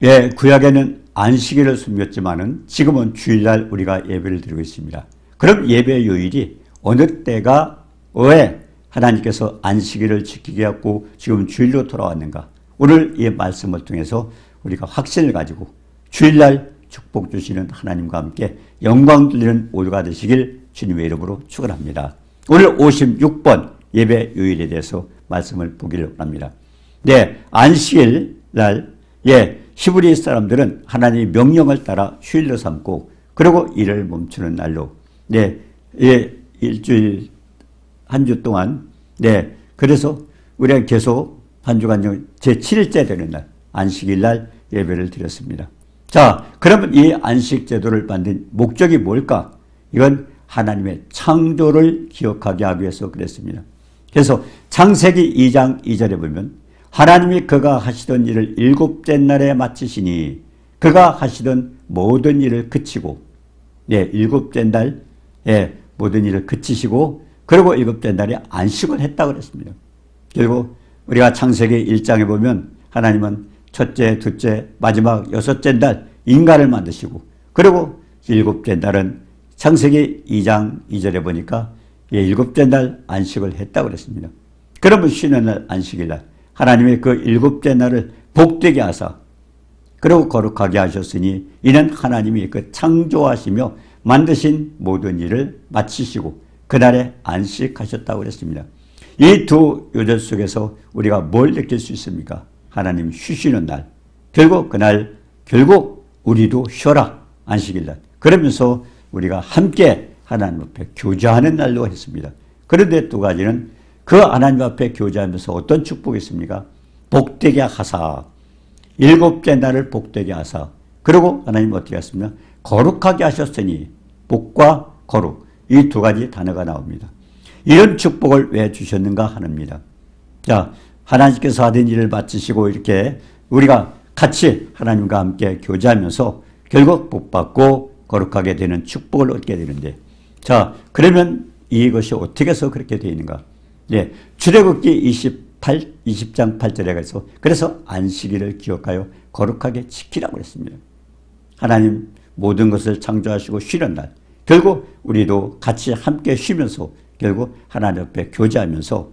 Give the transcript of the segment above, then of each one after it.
예, 구약에는 안식일을 숨겼지만은 지금은 주일날 우리가 예배를 드리고 있습니다. 그럼 예배 요일이 어느 때가 왜 하나님께서 안식일을 지키게 하고 지금 주일로 돌아왔는가? 오늘 이 말씀을 통해서 우리가 확신을 가지고 주일날 축복 주시는 하나님과 함께 영광 돌리는 오후가 되시길 주님의 이름으로 축원합니다. 오늘 56번 예배 요일에 대해서 말씀을 보기를 원합니다. 네, 안식일 날 히브리 사람들은 하나님의 명령을 따라 휴일로 삼고 그리고 일을 멈추는 날로 일주일 한 주 동안 그래서 우리가 계속 한 주간 제7일째 되는 날 안식일 날 예배를 드렸습니다. 자, 그러면 이 안식 제도를 만든 목적이 뭘까? 이건 하나님의 창조를 기억하게 하기 위해서 그랬습니다. 그래서 창세기 2장 2절에 보면 하나님이 그가 하시던 일을 일곱째 날에 마치시니 그가 하시던 모든 일을 그치고 일곱째 날 모든 일을 그치시고 그리고 일곱째 날에 안식을 했다고 그랬습니다. 그리고 우리가 창세기 1장에 보면 하나님은 첫째, 둘째, 마지막 여섯째 날 인간을 만드시고 그리고 일곱째 날은 창세기 2장 2절에 보니까 일곱째 날 안식을 했다고 그랬습니다. 그러면 쉬는 날 안식일 날 하나님의 그 일곱째 날을 복되게 하사 그리고 거룩하게 하셨으니 이는 하나님이 그 창조하시며 만드신 모든 일을 마치시고 그날에 안식하셨다고 그랬습니다. 이 두 요절 속에서 우리가 뭘 느낄 수 있습니까? 하나님 쉬시는 날 그날 우리도 쉬어라 안식일 날 그러면서 우리가 함께 하나님 앞에 교제하는 날로 했습니다. 그런데 두 가지는 그 하나님 앞에 교제하면서 어떤 축복이 있습니까? 복되게 하사 일곱째 날을 복되게 하사 그리고 하나님 어떻게 하셨습니까? 거룩하게 하셨으니 복과 거룩 이 두 가지 단어가 나옵니다. 이런 축복을 왜 주셨는가 하는입니다. 자, 하나님께서 하던 일을 마치시고 이렇게 우리가 같이 하나님과 함께 교제하면서 결국 복받고 거룩하게 되는 축복을 얻게 되는데 자, 그러면 이것이 어떻게 해서 그렇게 되어 있는가? 출애굽기 20장 8절에 가서 그래서 안식일을 기억하여 거룩하게 지키라고 했습니다. 하나님 모든 것을 창조하시고 쉬는 날 결국 우리도 같이 함께 쉬면서 결국 하나님 앞에 교제하면서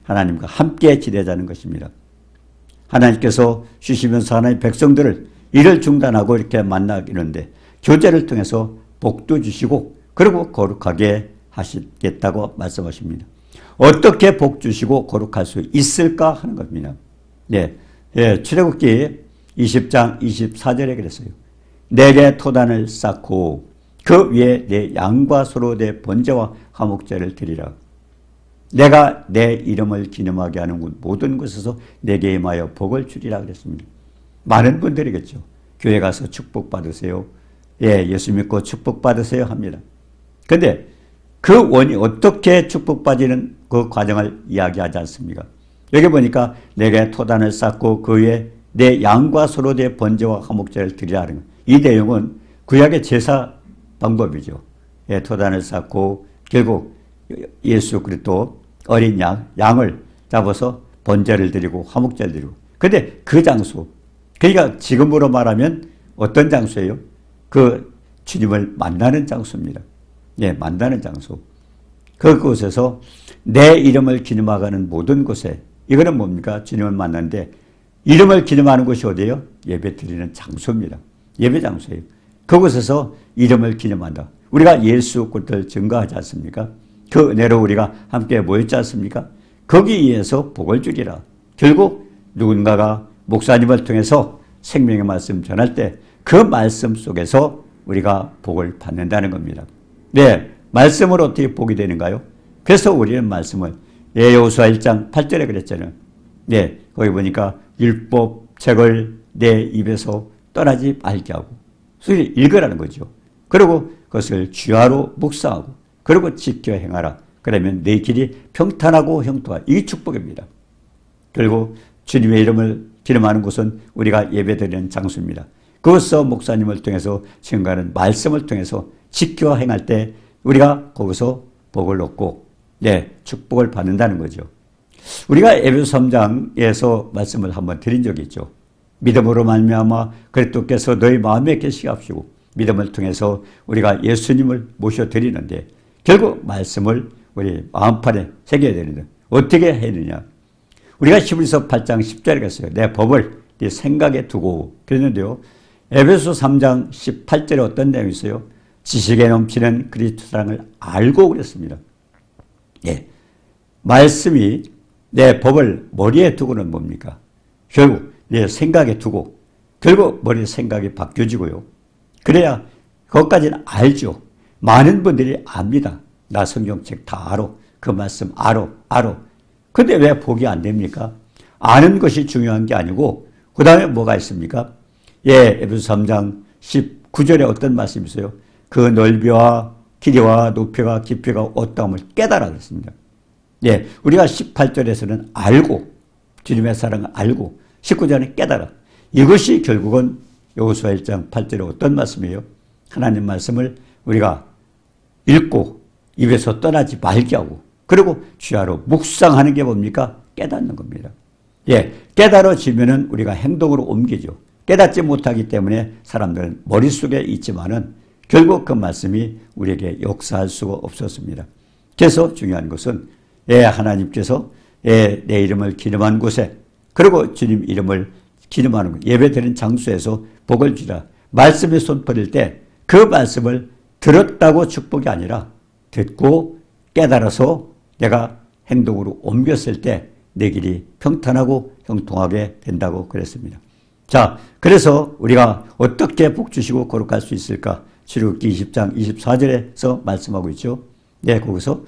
하나님과 함께 지내자는 것입니다. 하나님께서 쉬시면서 하나님 백성들을 일을 중단하고 이렇게 만나기는데 교제를 통해서 복도 주시고 그리고 거룩하게 하시겠다고 말씀하십니다. 어떻게 복 주시고 거룩할 수 있을까 하는 겁니다. 출애굽기 20장 24절에 그랬어요. 내게 토단을 쌓고 그 위에 내 양과 소로 내 번제와 화목제를 드리라. 내가 내 이름을 기념하게 하는 모든 곳에서 내게 임하여 복을 주리라 그랬습니다. 많은 분들이겠죠. 교회 가서 축복받으세요. 예수 믿고 축복받으세요 합니다. 그런데 그 원이 어떻게 축복받는 그 과정을 이야기하지 않습니까? 여기 보니까 내게 토단을 쌓고 그 위에 내 양과 소로 내 번제와 화목제를 드리라는 것. 이 내용은 구약의 제사 방법이죠. 토단을 쌓고 결국 예수 그리스도 어린 양을 잡아서 번제를 드리고 화목제를 드리고. 그런데 그 장소, 그러니까 지금으로 말하면 어떤 장소예요? 그 주님을 만나는 장소입니다. 만나는 장소. 그곳에서 내 이름을 기념하는 모든 곳에 이거는 뭡니까? 주님을 만나는데 이름을 기념하는 곳이 어디예요? 예배 드리는 장소입니다. 예배 장소예요. 그곳에서 이름을 기념한다. 우리가 예수 그리스도를 증거하지 않습니까? 그 은혜로 우리가 함께 모였지 않습니까? 거기에서 복을 주리라. 결국 누군가가 목사님을 통해서 생명의 말씀 전할 때 그 말씀 속에서 우리가 복을 받는다는 겁니다. 말씀으로 어떻게 복이 되는가요? 그래서 우리는 말씀을 여호수아 1장 8절에 그랬잖아요. 거기 보니까 율법책을 내 입에서 떠나지 말게 하고 소위 읽으라는 거죠. 그리고 그것을 주야로 묵상하고 그리고 지켜 행하라. 그러면 내 길이 평탄하고 형통하라. 이 축복입니다. 결국 주님의 이름을 기념하는 곳은 우리가 예배드리는 장소입니다. 그것서 목사님을 통해서 증거하는 말씀을 통해서 지켜 행할 때 우리가 거기서 복을 얻고 축복을 받는다는 거죠. 우리가 에베소 3장에서 말씀을 한번 드린 적이 있죠. 믿음으로 말미암아 그리스도께서 너희 마음에 계시게 하시고 믿음을 통해서 우리가 예수님을 모셔드리는데 결국 말씀을 우리 마음판에 새겨야 되는데 어떻게 해야 되느냐. 우리가 히브리서 8장 10절에 갔어요. 내 법을 네 생각에 두고 그랬는데요. 에베소 3장 18절에 어떤 내용이 있어요? 지식에 넘치는 그리스도 사랑을 알고 그랬습니다. 예. 말씀이 내 법을 머리에 두고는 뭡니까? 결국 내 생각에 두고 결국 머리 생각이 바뀌어지고요. 그래야 그것까지는 알죠. 많은 분들이 압니다. 나 성경책 다 알아. 그 말씀 알아. 근데 왜 복이 안 됩니까? 아는 것이 중요한 게 아니고 그 다음에 뭐가 있습니까? 예, 에베소 3장 19절에 어떤 말씀이 있어요? 그 넓이와 길이와 높이와 깊이가 어떠함을 깨달아 그랬습니다. 예, 우리가 18절에서는 알고 주님의 사랑을 알고 19절에 깨달아. 이것이 결국은 여호수아 1장 8절에 어떤 말씀이에요? 하나님 말씀을 우리가 읽고 입에서 떠나지 말게 하고 그리고 주야로 묵상하는 게 뭡니까? 깨닫는 겁니다. 예, 깨달아지면은 우리가 행동으로 옮기죠. 깨닫지 못하기 때문에 사람들은 머릿속에 있지만은 결국 그 말씀이 우리에게 역사할 수가 없었습니다. 그래서 중요한 것은 예, 하나님께서 예, 내 이름을 기름한 곳에 그리고 주님 이름을 기름하는 곳, 예배드리는 장소에서 복을 주라. 말씀에 손 버릴 때 그 말씀을 들었다고 축복이 아니라 듣고 깨달아서 내가 행동으로 옮겼을 때 내 길이 평탄하고 형통하게 된다고 그랬습니다. 자, 그래서 우리가 어떻게 복 주시고 거룩할 수 있을까? 출애굽기 20장 24절에서 말씀하고 있죠. 네, 거기서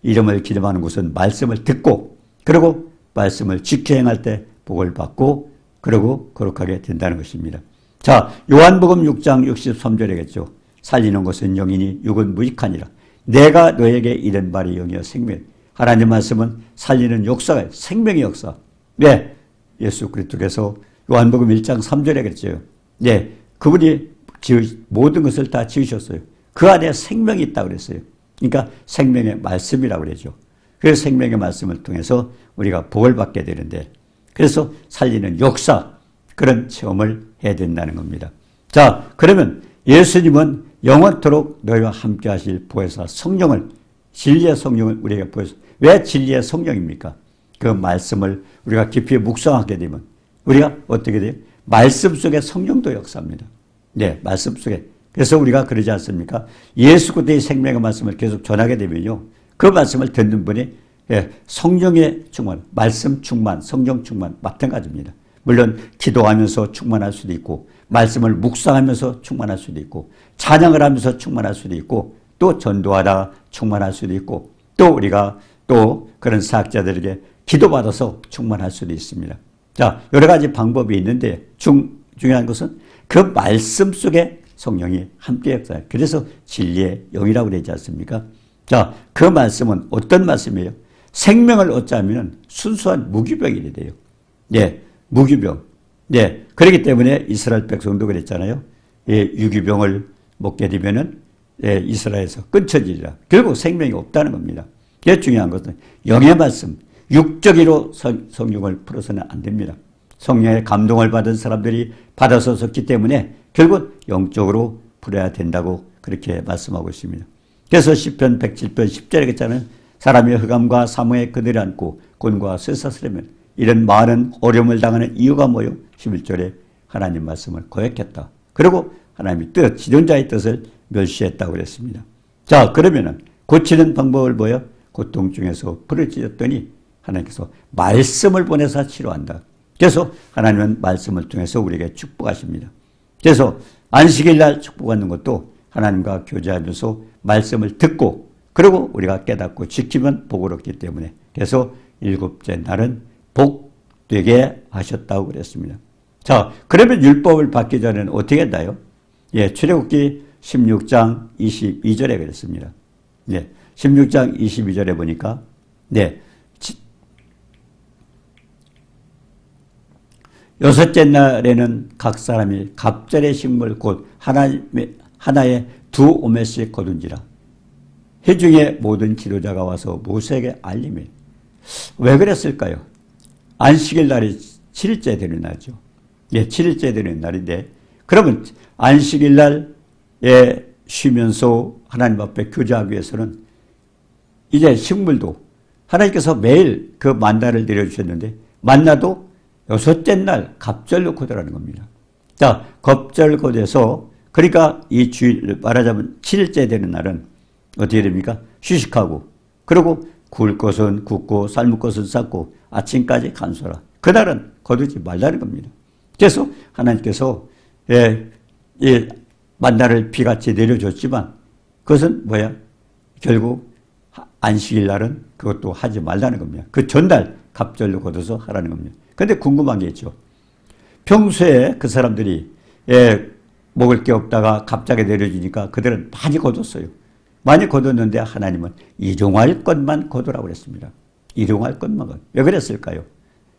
이름을 기름하는 곳은 말씀을 듣고 그리고 말씀을 지켜 행할 때 복을 받고 그리고 거룩하게 된다는 것입니다. 자, 요한복음 6장 63절이겠죠. 살리는 것은 영이니 육은 무익하니라. 내가 너에게 이른 말이 영이여 생명. 하나님 말씀은 살리는 역사가 생명의 역사. 네, 예수 그리스도께서 요한복음 1장 3절에 그랬죠. 네, 그분이 모든 것을 다 지으셨어요. 그 안에 생명이 있다고 그랬어요. 그러니까 생명의 말씀이라고 그러죠. 그래서 생명의 말씀을 통해서 우리가 복을 받게 되는데 그래서 살리는 역사 그런 체험을 해야 된다는 겁니다. 자, 그러면 예수님은 영원토록 너희와 함께 하실 보혜사 성령을 진리의 성령을 우리에게 보여서 왜 진리의 성령입니까? 그 말씀을 우리가 깊이 묵상하게 되면 우리가 어떻게 돼요? 말씀 속에 성령도 역사합니다. 네, 말씀 속에. 그래서 우리가 그러지 않습니까? 예수 그리스도의 생명의 말씀을 계속 전하게 되면요. 그 말씀을 듣는 분이 성령의 충만, 말씀 충만, 성령 충만 마찬가지입니다. 물론 기도하면서 충만할 수도 있고 말씀을 묵상하면서 충만할 수도 있고 찬양을 하면서 충만할 수도 있고 또 전도하다 충만할 수도 있고 또 우리가 또 그런 사역자들에게 기도받아서 충만할 수도 있습니다. 자, 여러 가지 방법이 있는데 중요한 것은 그 말씀 속에 성령이 함께 역사해요. 그래서 진리의 영이라고 되지 않습니까? 자, 그 말씀은 어떤 말씀이에요? 생명을 얻자면 순수한 무기병이 돼요. 네, 무기병. 네, 그렇기 때문에 이스라엘 백성도 그랬잖아요. 예, 유기병을 먹게 되면은 예, 이스라엘에서 끊쳐지리라. 결국 생명이 없다는 겁니다. 제일 중요한 것은 영의 말씀, 육적으로 성령을 풀어서는 안 됩니다. 성령의 감동을 받은 사람들이 받아서 썼기 때문에 결국 영적으로 풀어야 된다고 그렇게 말씀하고 있습니다. 그래서 시편 107편 10절에 있잖아요. 사람의 흑암과 사망의 그늘을 안고 곤과 쇠사슬이면 이런 많은 어려움을 당하는 이유가 뭐요? 11절에 하나님 말씀을 거역했다. 그리고 하나님의 뜻, 지존자의 뜻을 멸시했다고 그랬습니다. 자, 그러면은 고치는 방법을 뭐예요? 고통 중에서 부르짖었더니 하나님께서 말씀을 보내서 치료한다. 그래서 하나님은 말씀을 통해서 우리에게 축복하십니다. 그래서 안식일 날 축복받는 것도 하나님과 교제하면서 말씀을 듣고 그리고 우리가 깨닫고 지키면 복을 얻기 때문에 그래서 일곱째 날은 복되게 하셨다고 그랬습니다. 자, 그러면 율법을 받기 전에는 어떻게 했나요? 예, 출애굽기 16장 22절에 그랬습니다. 네, 16장 22절에 보니까 네, 여섯째 날에는 각 사람이 갑절의 식물 곧 하나에 2오멜씩 거둔지라. 회중의 모든 지도자가 와서 모세에게 알림해. 왜 그랬을까요? 안식일 날이 7일째 되는 날이죠. 예, 7일째 되는 날인데, 그러면 안식일 날에 쉬면서 하나님 앞에 교제하기 위해서는 이제 식물도 하나님께서 매일 그 만나를 내려주셨는데, 만나도 6째 날 갑절거대라는 겁니다. 자, 갑절거대에서, 그러니까 이 주일, 말하자면 7일째 되는 날은 어떻게 됩니까? 휴식하고, 그리고 구울 것은 굽고, 삶을 것은 삶고, 아침까지 간수하라. 그날은 거두지 말라는 겁니다. 그래서 하나님께서, 만나를 비같이 내려줬지만, 그것은 뭐야? 결국 안식일 날은 그것도 하지 말라는 겁니다. 그 전날 갑절로 걷어서 하라는 겁니다. 그런데 궁금한 게 있죠. 평소에 그 사람들이 먹을 게 없다가 갑자기 내려주니까 그들은 많이 거뒀어요. 많이 거뒀는데 하나님은 일용할 것만 거두라고 그랬습니다. 일용할 것만. 왜 그랬을까요?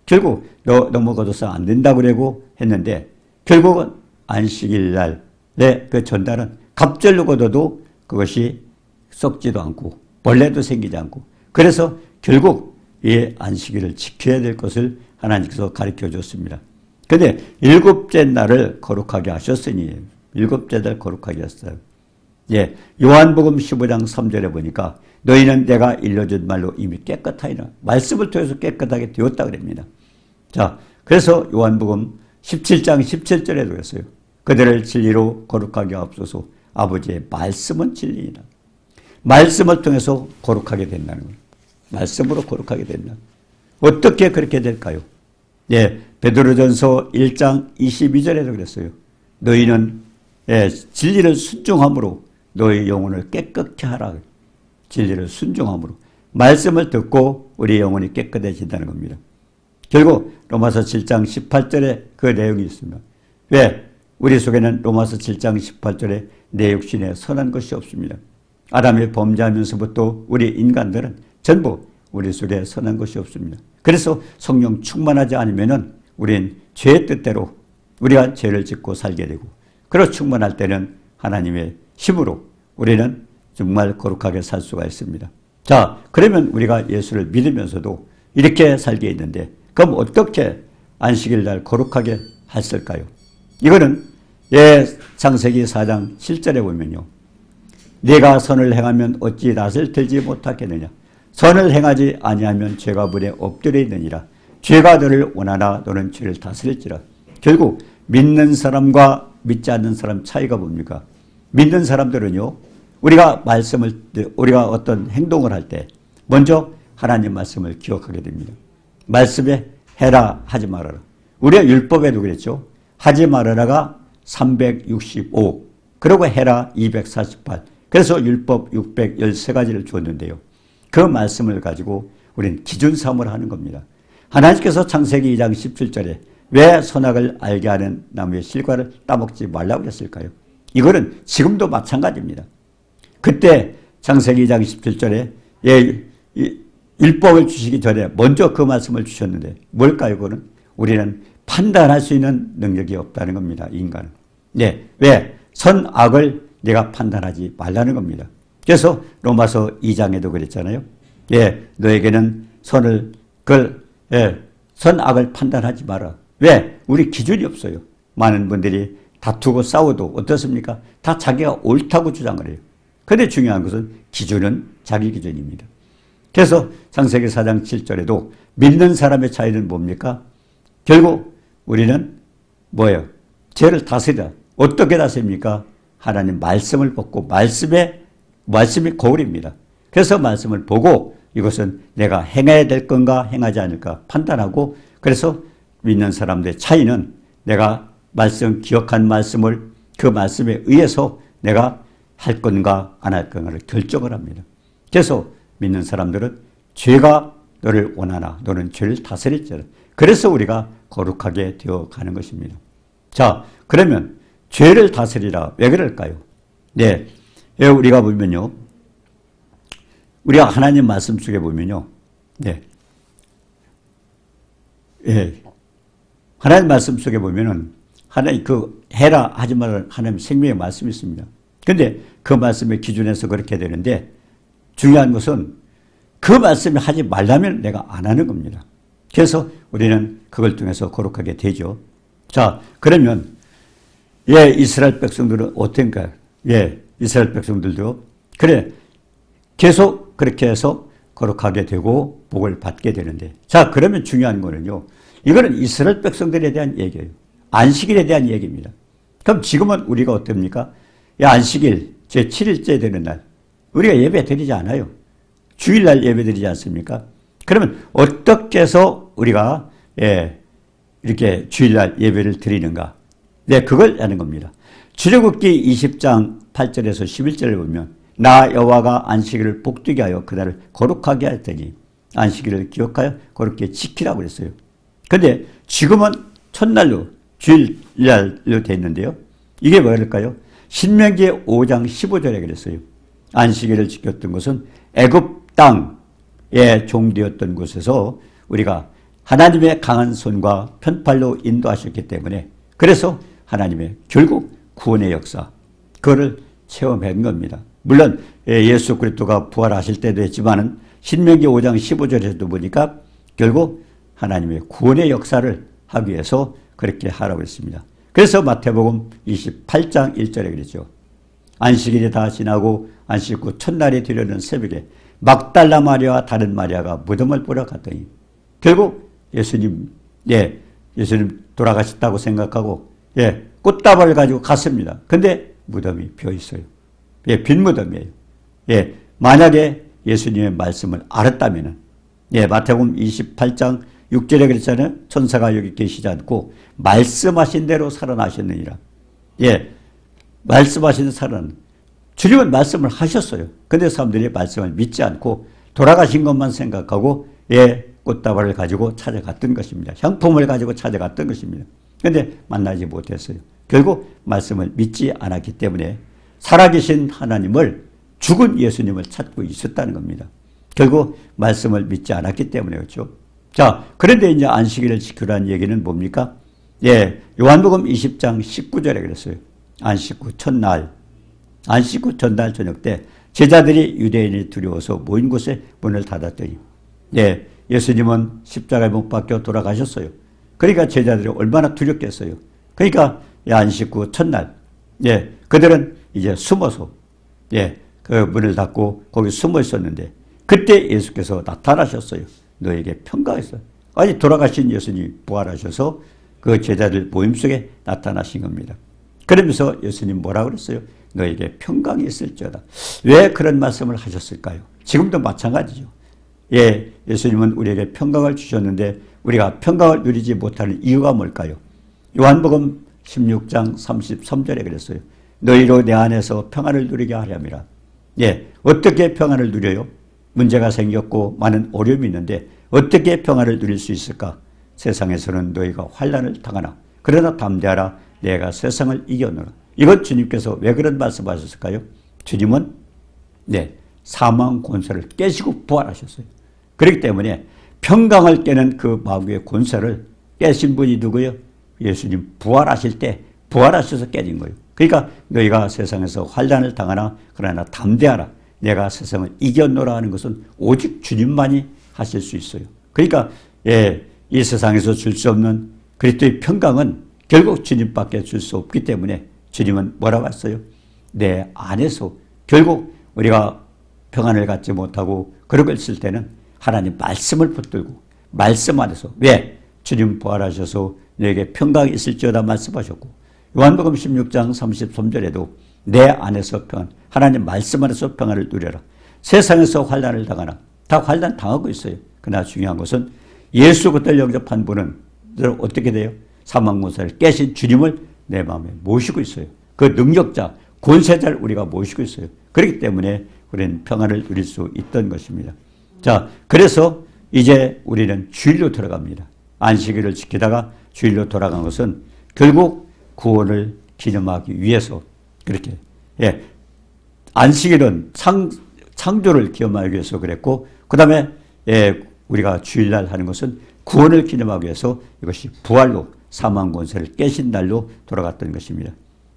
결국 너무 거둬서 안 된다고 그러고 했는데, 결국은 안식일 날의 그 전날은 갑절로 거둬도 그것이 썩지도 않고 벌레도 생기지 않고, 그래서 결국 이 안식일을 지켜야 될 것을 하나님께서 가르쳐 줬습니다. 그런데 7째 날을 거룩하게 하셨으니, 7째 날 거룩하게 했어요. 예, 요한복음 15장 3절에 보니까 너희는 내가 일러준 말로 이미 깨끗하리라. 말씀을 통해서 깨끗하게 되었다 그럽니다. 자, 그래서 요한복음 17장 17절에도 그랬어요. 그들을 진리로 거룩하게 하옵소서. 아버지의 말씀은 진리이다. 말씀을 통해서 거룩하게 된다는 거예요. 말씀으로 거룩하게 된다. 어떻게 그렇게 될까요? 예, 베드로전서 1장 22절에도 그랬어요. 너희는 진리를 순종함으로 너희 영혼을 깨끗게 하라. 진리를 순종함으로. 말씀을 듣고 우리 영혼이 깨끗해진다는 겁니다. 결국 로마서 7장 18절에 그 내용이 있습니다. 왜? 우리 속에는 로마서 7장 18절에 내 육신에 선한 것이 없습니다. 아담이 범죄하면서부터 우리 인간들은 전부 우리 속에 선한 것이 없습니다. 그래서 성령 충만하지 않으면은 우린 죄의 뜻대로 우리가 죄를 짓고 살게 되고, 그리고 충만할 때는 하나님의 힘으로 우리는 정말 거룩하게 살 수가 있습니다. 자, 그러면 우리가 예수를 믿으면서도 이렇게 살게 있는데, 그럼 어떻게 안식일 날 거룩하게 했을까요? 이거는 창세기 4장 7절에 보면요. 네가 선을 행하면 어찌 낯을 들지 못하겠느냐. 선을 행하지 아니하면 죄가 문에 엎드려 있느니라. 죄가 너를 원하나 너는 죄를 다스릴지라. 결국 믿는 사람과 믿지 않는 사람 차이가 뭡니까? 믿는 사람들은요, 우리가 어떤 행동을 할 때 먼저 하나님 말씀을 기억하게 됩니다. 말씀에 해라 하지 말아라. 우리가 율법에도 그랬죠. 하지 말아라가 365, 그리고 해라 248. 그래서 율법 613가지를 줬는데요. 그 말씀을 가지고 우리는 기준 삼을 하는 겁니다. 하나님께서 창세기 2장 17절에 왜 선악을 알게 하는 나무의 실과를 따먹지 말라고 했을까요? 이거는 지금도 마찬가지입니다. 그때 창세기 2장 17절에 율법을 주시기 전에 먼저 그 말씀을 주셨는데 뭘까요? 그거는 우리는 판단할 수 있는 능력이 없다는 겁니다. 인간은. 네, 왜? 선악을 내가 판단하지 말라는 겁니다. 그래서 로마서 2장에도 그랬잖아요. 너에게는 선악을 판단하지 마라. 왜? 우리 기준이 없어요. 많은 분들이 다투고 싸워도 어떻습니까? 다 자기가 옳다고 주장을 해요. 그런데 중요한 것은 기준은 자기 기준입니다. 그래서 창세기 4장 7절에도 믿는 사람의 차이는 뭡니까? 결국 우리는 뭐예요? 죄를 다스리라. 어떻게 다스립니까? 하나님 말씀을 보고 말씀이 거울입니다. 그래서 말씀을 보고 이것은 내가 행해야 될 건가 행하지 않을까 판단하고, 그래서 믿는 사람들의 차이는 내가 기억한 말씀을 그 말씀에 의해서 내가 할 건가 안 할 건가를 결정을 합니다. 그래서 믿는 사람들은 죄가 너를 원하나 너는 죄를 다스릴지라. 그래서 우리가 거룩하게 되어 가는 것입니다. 자, 그러면 죄를 다스리라. 왜 그럴까요? 네. 우리가 보면요. 우리가 하나님 말씀 속에 보면요. 네. 하나님 말씀 속에 보면은 하나님 해라 하지 말라 하나님 생명의 말씀이 있습니다. 근데 그 말씀의 기준에서 그렇게 되는데 중요한 것은 그 말씀을 하지 말라면 내가 안 하는 겁니다. 그래서 우리는 그걸 통해서 거룩하게 되죠. 자, 그러면 예, 이스라엘 백성들은 어떤가요? 예, 이스라엘 백성들도 그래 계속 그렇게 해서 거룩하게 되고 복을 받게 되는데, 자, 그러면 중요한 거는요, 이거는 이스라엘 백성들에 대한 얘기예요. 안식일에 대한 얘기입니다. 그럼 지금은 우리가 어떻습니까? 안식일 제7일째 되는 날 우리가 예배 드리지 않아요. 주일날 예배 드리지 않습니까? 그러면 어떻게 해서 우리가 이렇게 주일날 예배를 드리는가? 네, 그걸 하는 겁니다. 출애굽기 20장 8절에서 11절을 보면 나 여호와가 안식일을 복되게 하여 그날을 거룩하게 하였더니 안식일을 기억하여 거룩게 지키라고 그랬어요. 근데 지금은 첫날로 주일날로 돼 있는데요. 이게 뭐일까요? 신명기 5장 15절에 그랬어요. 안식일을 지켰던 것은 애굽 땅에 종되었던 곳에서 우리가 하나님의 강한 손과 편팔로 인도하셨기 때문에, 그래서 하나님의 결국 구원의 역사, 그거를 체험한 겁니다. 물론 예수 그리스도가 부활하실 때도 했지만은 신명기 5장 15절에도 보니까 결국 하나님의 구원의 역사를 하기 위해서 그렇게 하라고 했습니다. 그래서 마태복음 28장 1절에 그랬죠. 안식일이 다 지나고 안식 후 첫날이 되려는 새벽에 막달라 마리아와 다른 마리아가 무덤을 보러 갔더니 결국 예수님 돌아가셨다고 생각하고 꽃다발을 가지고 갔습니다. 근데 무덤이 비어 있어요. 빈 무덤이에요. 만약에 예수님의 말씀을 알았다면은, 마태복음 28장 6절에 그랬잖아요. 천사가 여기 계시지 않고 말씀하신 대로 살아나셨느니라. 말씀하신 살아난, 주님은 말씀을 하셨어요. 근데 사람들이 말씀을 믿지 않고 돌아가신 것만 생각하고 꽃다발을 가지고 찾아갔던 것입니다. 향품을 가지고 찾아갔던 것입니다. 근데 만나지 못했어요. 결국 말씀을 믿지 않았기 때문에 살아계신 하나님을, 죽은 예수님을 찾고 있었다는 겁니다. 결국 말씀을 믿지 않았기 때문에 그렇죠. 자, 그런데 이제 안식일을 지키라는 얘기는 뭡니까? 요한복음 20장 19절에 그랬어요. 안식 후 첫날 저녁 때 제자들이 유대인이 두려워서 모인 곳에 문을 닫았더니 예수님은 십자가에 못 박혀 돌아가셨어요. 그러니까 제자들이 얼마나 두렵겠어요. 그러니까 안식 후 첫날 그들은 이제 숨어서 그 문을 닫고 거기 숨어 있었는데 그때 예수께서 나타나셨어요. 너에게 평강이 있어요. 아니, 돌아가신 예수님이 부활하셔서 그 제자들 모임 속에 나타나신 겁니다. 그러면서 예수님 뭐라고 그랬어요? 너에게 평강이 있을지어다. 왜 그런 말씀을 하셨을까요? 지금도 마찬가지죠. 예수님은 우리에게 평강을 주셨는데 우리가 평강을 누리지 못하는 이유가 뭘까요? 요한복음 16장 33절에 그랬어요. 너희로 내 안에서 평안을 누리게 하려니라. 어떻게 평안을 누려요? 문제가 생겼고 많은 어려움이 있는데 어떻게 평안을 누릴 수 있을까? 세상에서는 너희가 환난을 당하나 그러나 담대하라. 내가 세상을 이겨노라. 이것 주님께서 왜 그런 말씀하셨을까요? 주님은 사망 권세를 깨시고 부활하셨어요. 그렇기 때문에 평강을 깨는 그 마귀의 권세를 깨신 분이 누구예요? 예수님 부활하실 때 부활하셔서 깨진 거예요. 그러니까 너희가 세상에서 환난을 당하나 그러나 담대하라. 내가 세상을 이겨노라 하는 것은 오직 주님만이 하실 수 있어요. 그러니까 이 세상에서 줄 수 없는 그리스도의 평강은 결국 주님밖에 줄 수 없기 때문에 주님은 뭐라고 했어요? 내 안에서 결국 우리가 평안을 갖지 못하고 그러고 있을 때는 하나님 말씀을 붙들고 말씀 안에서, 왜? 주님 부활하셔서 너에게 평강이 있을지어다 말씀하셨고 요한복음 16장 33절에도 내 안에서 평안, 하나님 말씀 안에서 평안을 누려라. 세상에서 환난을 당하나 다 환난 당하고 있어요. 그러나 중요한 것은 예수 그리스도를 영접한 분은 어떻게 돼요? 사망 권세를 깨신 주님을 내 마음에 모시고 있어요. 그 능력자, 권세자를 우리가 모시고 있어요. 그렇기 때문에 우리는 평안을 누릴 수 있던 것입니다. 자, 그래서 이제 우리는 주일로 들어갑니다. 안식일을 지키다가 주일로 돌아간 것은 결국 구원을 기념하기 위해서 그렇게 안식일은 창조를 기념하기 위해서 그랬고 그 다음에 우리가 주일날 하는 것은 구원을 기념하기 위해서 이것이 부활로 사망 권세를 깨신 날로 돌아갔던 것입니다.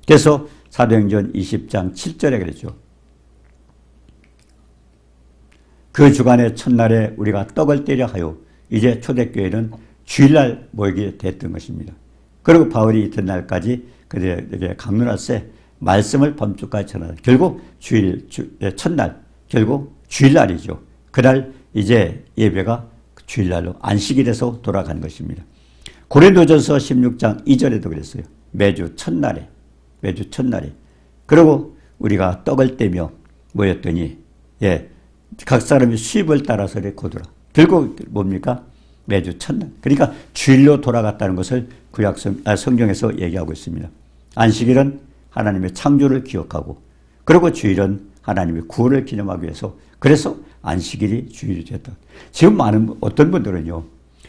그래서 사도행전 20장 7절에 그랬죠. 그 주간의 첫날에 우리가 떡을 떼려 하여 이제 초대교회는 주일날 모이게 됐던 것입니다. 그리고 바울이 이튿날까지 그들에게 강론할세 말씀을 밤중까지 전하다. 결국 첫날, 결국 주일날이죠. 그날 이제 예배가 주일날로 안식일에서 돌아간 것입니다. 고린도전서 16장 2절에도 그랬어요. 매주 첫날에. 그리고 우리가 떡을 떼며 모였더니, 각 사람이 수입을 따라서 거두라. 결국 뭡니까? 매주 첫날. 그러니까 주일로 돌아갔다는 것을 성경에서 얘기하고 있습니다. 안식일은 하나님의 창조를 기억하고, 그리고 주일은 하나님의 구원을 기념하기 위해서, 그래서 안식일이 주일이 됐다. 지금 어떤 분들은요,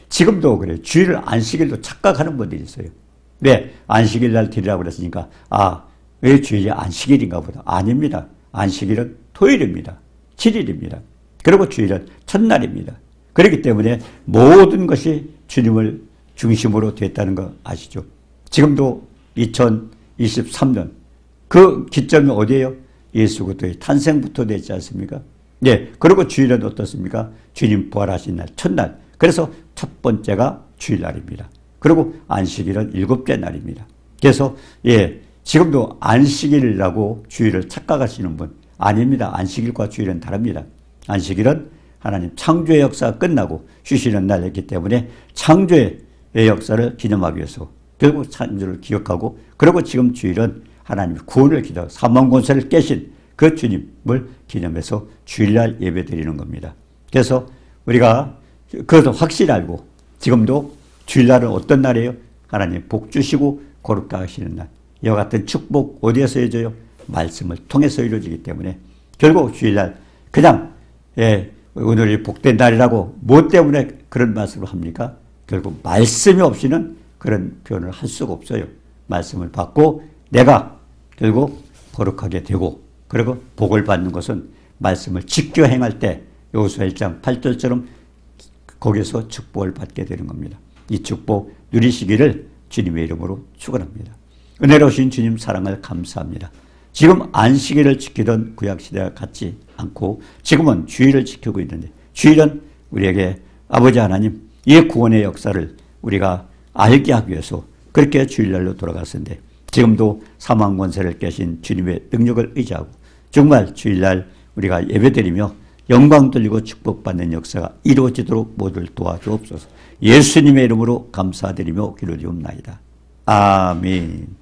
지금도 그래요. 주일을 안식일로 착각하는 분들이 있어요. 왜? 안식일 날 드리라고 그랬으니까, 왜 주일이 안식일인가 보다. 아닙니다. 안식일은 토요일입니다. 7일입니다. 그리고 주일은 첫날입니다. 그렇기 때문에 모든 것이 주님을 중심으로 됐다는 거 아시죠? 지금도 2023년 그 기점이 어디예요? 예수 그리스도의 탄생부터 되지 않습니까? 그리고 주일은 어떻습니까? 주님 부활하신 날, 첫날. 그래서 첫 번째가 주일날입니다. 그리고 안식일은 7째 날입니다. 그래서 지금도 안식일이라고 주일을 착각하시는 분 아닙니다. 안식일과 주일은 다릅니다. 안식일은 하나님 창조의 역사가 끝나고 쉬시는 날이기 때문에 창조의 역사를 기념하기 위해서 결국 창조를 기억하고, 그리고 지금 주일은 하나님의 구원을 기도하고 사망 권세를 깨신 그 주님을 기념해서 주일날 예배 드리는 겁니다. 그래서 우리가 그것을 확실히 알고, 지금도 주일날은 어떤 날이에요? 하나님 복 주시고 거룩하게 하시는 날. 이와 같은 축복 어디에서 이루어져요? 말씀을 통해서 이루어지기 때문에 결국 주일날 그냥 오늘이 복된 날이라고 뭐 때문에 그런 말씀을 합니까? 결국 말씀이 없이는 그런 표현을 할 수가 없어요. 말씀을 받고 내가 결국 거룩하게 되고, 그리고 복을 받는 것은 말씀을 지켜 행할 때 여호수아 1장 8절처럼 거기서 축복을 받게 되는 겁니다. 이 축복 누리시기를 주님의 이름으로 축원합니다. 은혜로우신 주님 사랑을 감사합니다. 지금 안식일을 지키던 구약시대와 같지 않고 지금은 주일을 지키고 있는데, 주일은 우리에게 아버지 하나님 이 구원의 역사를 우리가 알게 하기 위해서 그렇게 주일날로 돌아갔었는데, 지금도 사망 권세를 깨신 주님의 능력을 의지하고 정말 주일날 우리가 예배드리며 영광 돌리고 축복받는 역사가 이루어지도록 모두를 도와주옵소서. 예수님의 이름으로 감사드리며 기도드리옵나이다. 아멘.